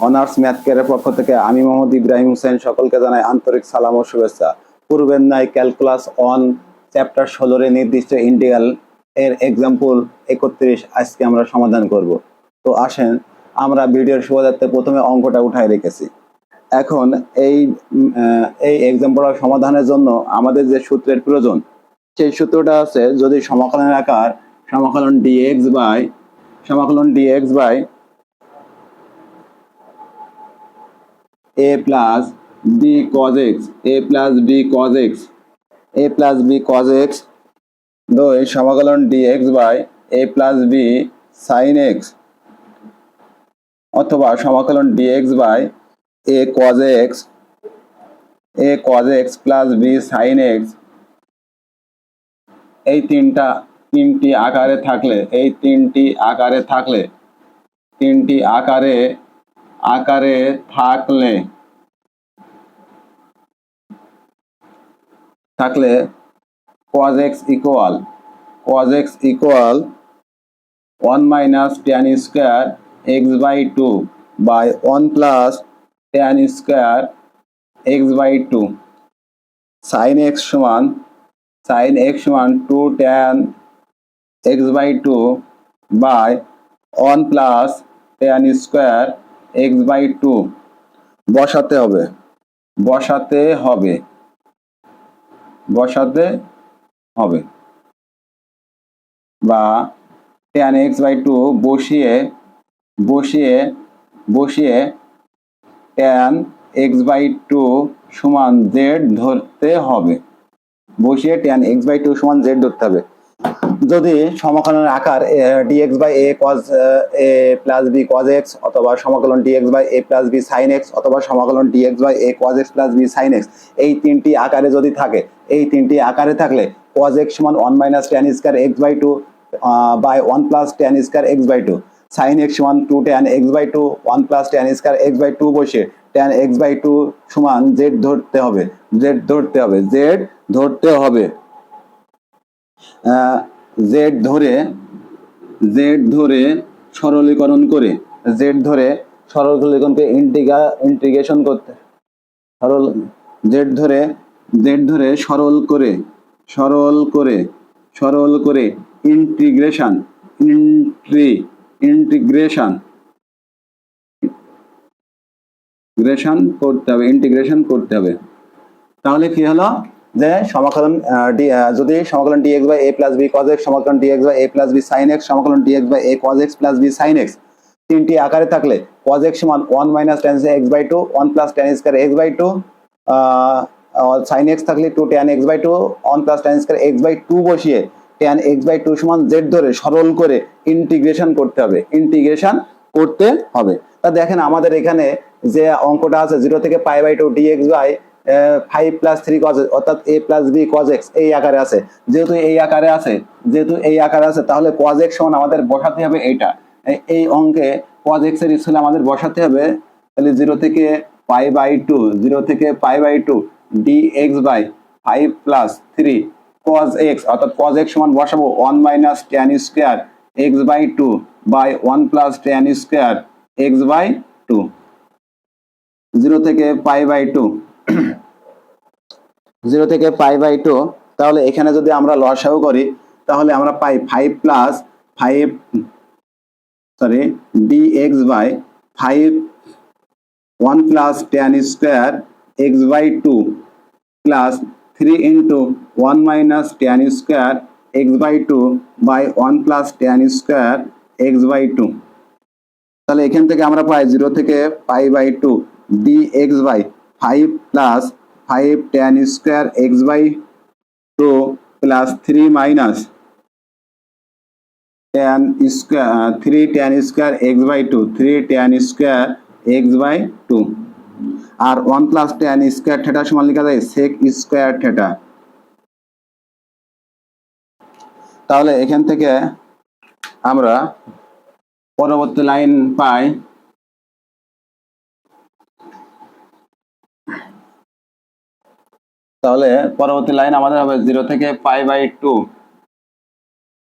Honours math কেয়ারের পক্ষ থেকে আমি মোহাম্মদ ইব্রাহিম হোসেন সকলকে জানাই আন্তরিক সালাম ও শুভেচ্ছা। পূর্বের ন্যায় ক্যালকুলাস অন চ্যাপ্টার 16 এর নির্দিষ্ট ইন্টিগ্রাল এর এক্সাম্পল 31 আজকে আমরা সমাধান করব। তো আসেন আমরা ভিডিওর শুরুতে প্রথমে অঙ্কটা উঠায় রেখেছি। এখন এই এক্সাম্পলের সমাধানের জন্য আমাদের যে সূত্রের প্রয়োজন সেই সূত্রটা আছে, যদি সমাকলনের আকার সমাকলন dx by a plus b cos x দুই সমাকলন dx by a plus b sin x অথবা সমাকলন dx by a cos x plus b sin x এই তিনটি আকারে থাকলে cos x equal 1 minus tan square x by 2 by 1 plus tan square x by 2 sin x সমান 2 tan x by 2 by 1 plus tan square x by 2 বসাতে হবে বা tan x by 2 বসিয়ে tan x by 2 সমান z ধরতে হবে। যদি সমাকলনের আকার dx by a cos a plus b cos x অথবা সমাকলন dx by a plus b sin x অথবা সমাকলন dx by a cos x plus b sin x এই তিনটি আকারে যদি থাকে, cos x সমান 1 minus tan square x by 2 by 1 plus tan square x by 2, sin x সমান 2 tan x by 2 1 plus tan square x by 2 বসে tan x by 2 সমান z ধরতে হবে। z ধরে সরলীকরণ করে ইন্টিগ্রেশন করতে ইন্টিগ্রেশন করতে হবে। তাহলে কি হলো যে সমাকলন যদি সমাকলন dx by a plus b cos x সমাকলন dx by a plus b sin x সমাকলন dx by a cos x plus b sin x তিনটি আকারে থাকলে cos x সমান 1 minus tan x by 2 1 plus tan square x by 2 sin x থাকলে 2 tan x by 2 1 plus tan square x by 2 বসিয়ে tan x by 2 সমান z ধরে সরল করে ইন্টিগ্রেশন করতে হবে। তা দেখেন আমাদের এখানে যে অঙ্কটা আছে 0 থেকে pi by 2 dx by 5 plus 3 cos অর্থাৎ a plus b cos x এই আকারে আছে। যেহেতু এই আকারে আছে তাহলে cos x সমান আমাদের বসাতে হবে এই অঙ্কে cos x এর স্থলে আমাদের বসাতে হবে। তাহলে 0 থেকে pi by 2 dx by 5 plus 3 cos x অর্থাৎ cos x সমান বসাবো 1 minus tan square x by 2 by 1 plus tan square x by 2 0 থেকে পাই বাই 2 তাহলে এখানে যদি আমরা লসাগু করি তাহলে আমরা পাই 5 plus 5 dx by 5 1 plus tan square x by 2 plus 3 into 1 minus tan square x by 2 by 1 plus tan square x by 2 তাহলে এখান থেকে আমরা পাই 0 থেকে pi by 2 dx by 5 plus 5 tan square x by 2 plus 3 minus tan square x by 2 3 tan square x by 2 আর 1 plus tan square theta সমান লেখা যায় sec square theta। তাহলে এখান থেকে আমরা পরবর্তী লাইন পাই তাহলে পরবর্তী লাইন আমাদের হবে 0 থেকে পাই বাই 2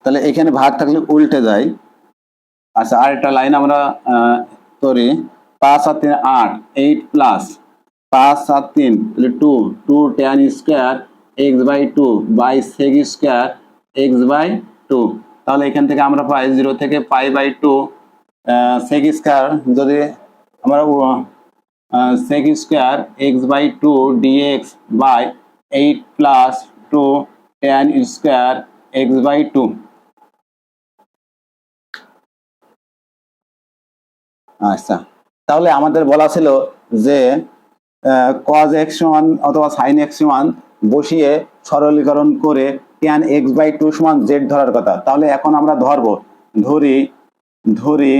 তাহলে এখানে ভাগ থাকলে উল্টে যায়। আচ্ছা আরেকটা লাইন আমরা করি 5 আর 3 8, 8 প্লাস 5 আর 3 তাহলে 2, 2 tan square x by 2 by sec square x by 2। তাহলে এখান থেকে আমরা পাই 0 থেকে পাই বাই 2 sec স্কয়ার, যদি আমরা sec square x by 2 dx by 8 plus 2 tan square x by 2। আচ্ছা, তাহলে আমাদের বলা ছিল যে cos x সমান অথবা sin x সমান বসিয়ে সরলীকরণ করে tan x বাই 2 সমান z ধরার কথা। তাহলে এখন আমরা ধরি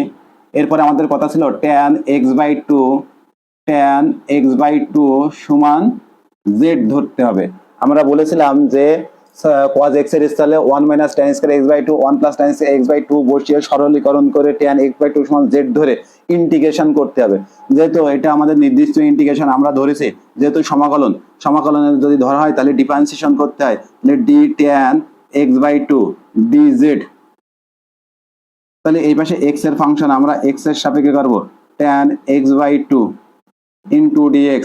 এরপরে আমাদের কথা ছিল tan x বাই 2 সমান z ধরতে হবে। আমরা বলেছিলাম যে cos x এর স্থানে 1 minus tan square x by 2 1 plus tan x by 2 বসিয়ে সরলীকরণ করে tan x বাই 2 সমান z ধরে ইন্টিগ্রেশন করতে হবে। যেহেতু এটা আমাদের নির্দিষ্ট ইন্টিগ্রেশন আমরা ধরেছি, যেহেতু সমাকলনের যদি ধরা হয় তাহলে ডিফারেন্সিয়েশন করতে হয়, তাহলে d tan x by 2 dz। তাহলে এই পাশে x এর ফাংশন আমরা x এর সাপেক্ষে করব tan x by 2 into dx।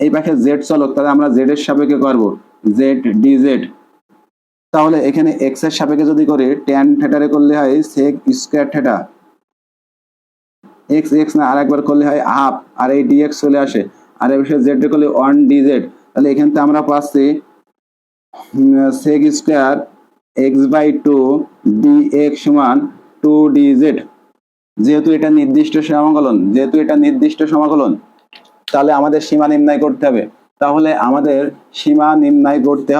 এই পাশে z চলক, তাহলে আমরা z এর সাপেক্ষে করব z dz। তাহলে এখানে x এর সাপেক্ষে যদি করে tan থিটা রে করলে হয় sec স্কয়ার থিটা, x না আরেকবার করলে হয় হাফ, আর এই dx চলে আসে, আর এই পাশে z রে করলে 1 dz। তাহলে এখান থেকে আমরা পাচ্ছি sec square x by 2 dx সমান 2 dz। যেহেতু এটা নির্দিষ্ট সমাকলন, তাহলে আমাদের সীমা নির্ণয় করতে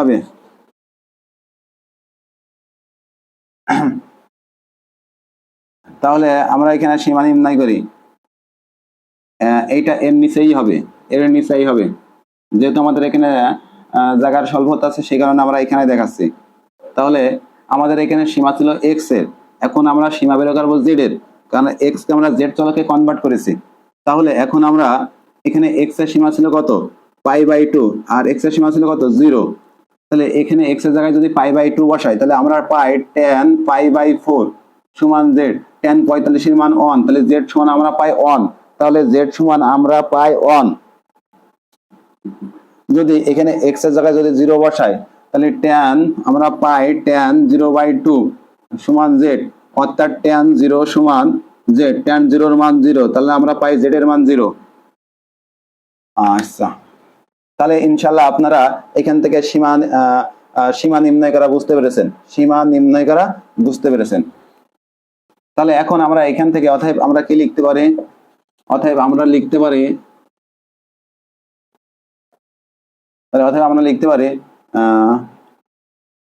হবে। তাহলে আমরা এখানে সীমা নির্ণয় করি, এইটা এর নিচেই হবে, যেহেতু আমাদের এখানে জায়গার স্বল্পতা আছে সেই কারণে আমরা এখানে দেখাচ্ছি। তাহলে আমাদের এখানে সীমা ছিল x এর, এখন আমরা সীমা বের করব z এর, কারণ x কে আমরা z চলকে কনভার্ট করেছি। তাহলে এখন আমরা এখানে x এর সীমা ছিল কত পাই বাই 2 আর x এর সীমা ছিল কত 0। তাহলে এখানে x এর জায়গায় যদি পাই বাই 2 বসাই তাহলে আমরা পাই tan পাই বাই 4 সমান z। tan 45 এর মান 1, তাহলে z সমান আমরা পাই 1। তাহলে z সমান আমরা পাই 1। যদি এখানে x এর জায়গায় যদি 0 বসাই তাহলে tan আমরা পাই tan 0 বাই 2 সমান z, অর্থাৎ tan 0 সমান z। tan 0 এর মান 0, তাহলে আমরা পাই z এর মান 0। আচ্ছা, তাহলে ইনশাআল্লাহ আপনারা এখান থেকে সীমা নির্ণয় করা বুঝতে পেরেছেন। তাহলে এখন আমরা এখান থেকে অতএব আমরা কি লিখতে পারি? অতএব আমরা লিখতে পারি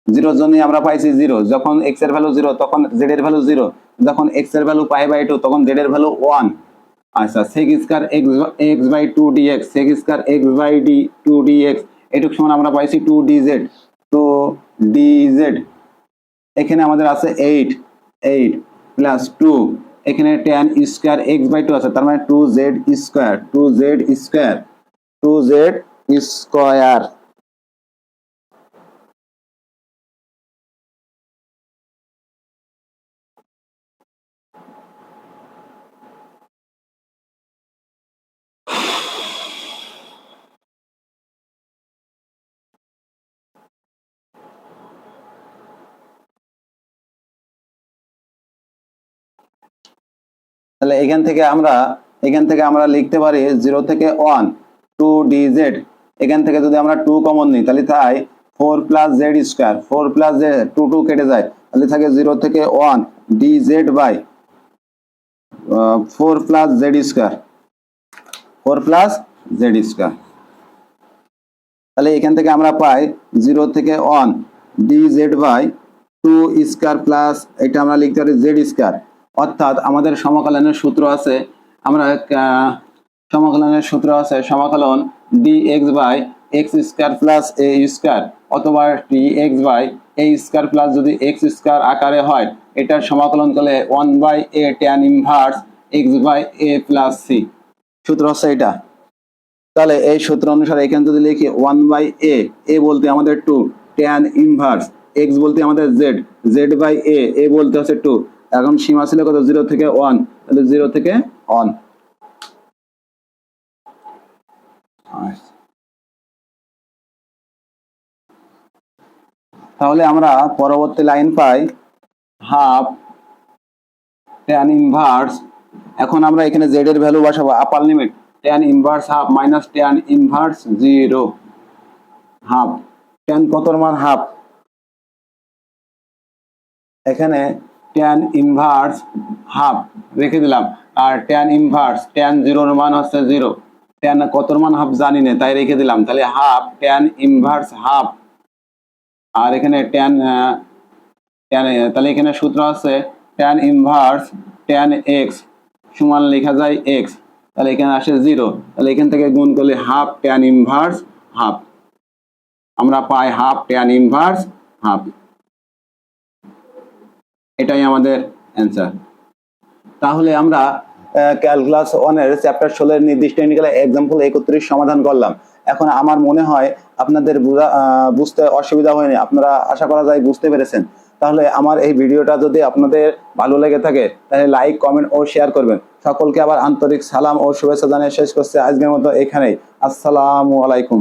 0 এর জন্য আমরা পাইছি 0, যখন x এর ভ্যালু 0 তখন z এর ভ্যালু 0, যখন x এর ভ্যালু পাই বাই 2 তখন z এর ভ্যালু 1। আচ্ছা, sec square x by 2 dx, sec square x by 2 dx এটুক সমান আমরা পাইছি 2 dz। এখানে আমাদের আছে 8 প্লাস 2, এখানে tan স্কয়ার x বাই 2 আছে, তার মানে 2z স্কয়ার। তাহলে এখান থেকে আমরা লিখতে পারি 0 থেকে 1 2 dz। এখান থেকে যদি আমরা 2 কমন নিই তাহলে তাই 4 plus z square, 4 plus z 2 কেটে যায়, তাহলে থাকে 0 থেকে 1 dz by 4 plus z square. তাহলে এখান থেকে আমরা পাই 0 থেকে 1 dz বাই 2 স্কয়ার প্লাস এটা আমরা লিখতে পারি z স্কয়ার। অর্থাৎ আমাদের সমাকলনের সূত্র আছে, সমাকলন dx by x square plus a square অথবা dx by a square plus যদি x স্কয়ার আকারে হয়, এটার সমাকলন করলে 1 by a tan inverse x by a plus c। সূত্র হচ্ছে এটা। তাহলে এই সূত্র অনুসারে এখানে যদি লিখি 1 বাই a বলতে আমাদের 2, tan ইনভার্স x বলতে আমাদের z বাই a বলতে হচ্ছে 2। এখন সীমা ছিল কত 0 থেকে 1, তাহলে 0 থেকে 1। তাহলে আমরা পরবর্তী লাইন পাই হাফ tan ইনভার্স। এখন আমরা এখানে z এর ভ্যালু বসাবো, আপার limit tan inverse half minus tan inverse 0 half. tan কতর মান হাফ, এখানে tan ইনভার্স হাফ রেখে দিলাম, আর tan ইনভার্স tan 0 এর মান হচ্ছে 0, tan কতর মান হাফ জানি না তাই রেখে দিলাম, তাহলে হাফ tan ইনভার্স হাফ। আর এখানে tan তাহলে এখানে সূত্র আছে tan ইনভার্স tan x সমান লেখা যায় x, তাহলে এখানে আসে 0, তাহলে এখান থেকে গুণ করলে হাফ tan ইনভার্স হাফ, আমরা পাই হাফ tan ইনভার্স হাফ। এটাই আমাদের অ্যান্সার। তাহলে আমরা ক্যালকুলাস 1 এর চ্যাপ্টার 16 এর নির্দিষ্ট ইন্টিগ্রাল एग्जांपल 31 সমাধান করলাম। এখন আমার মনে হয় আপনাদের বুঝতে অসুবিধা হয়নি, আপনারা আশা করা যায় বুঝতে পেরেছেন। তাহলে আমার এই ভিডিওটা যদি আপনাদের ভালো লেগে থাকে তাহলে লাইক, কমেন্ট ও শেয়ার করবেন। সকলকে আবার আন্তরিক সালাম ও শুভেচ্ছা জানিয়ে শেষ করছি আজকের মতো এখানেই। আসসালামু আলাইকুম।